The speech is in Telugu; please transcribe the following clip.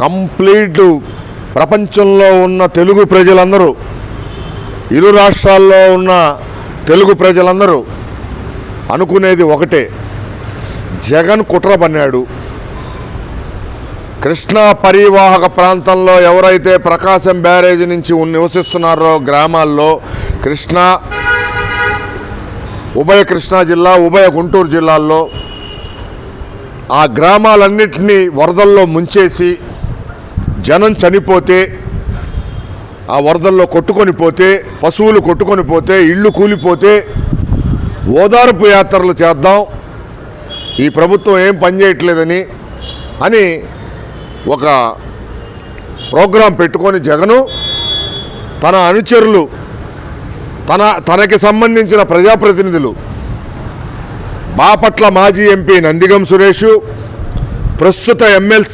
కంప్లీట్ ప్రపంచంలో ఉన్న తెలుగు ప్రజలందరూ, ఇరు రాష్ట్రాల్లో ఉన్న తెలుగు ప్రజలందరూ అనుకునేది ఒకటే, జగన్ కుట్ర పన్నాడు. కృష్ణా పరివాహక ప్రాంతంలో ఎవరైతే ప్రకాశం బ్యారేజీ నుంచి నివసిస్తున్నారో గ్రామాల్లో, ఉభయ కృష్ణా జిల్లా, ఉభయ గుంటూరు జిల్లాల్లో ఆ గ్రామాలన్నింటినీ వరదల్లో ముంచేసి జనం చనిపోతే, ఆ వరదల్లో కొట్టుకొని పోతే, పశువులు కొట్టుకొని పోతే, ఇళ్ళు కూలిపోతే ఓదార్పు యాత్రలు చేద్దాం, ఈ ప్రభుత్వం ఏం పనిచేయట్లేదని అని ఒక ప్రోగ్రాం పెట్టుకొని జగను తన అనుచరులు, తనకి సంబంధించిన ప్రజాప్రతినిధులు, బాపట్ల మాజీ ఎంపీ నందిగం సురేష్, ప్రస్తుత ఎమ్మెల్సీ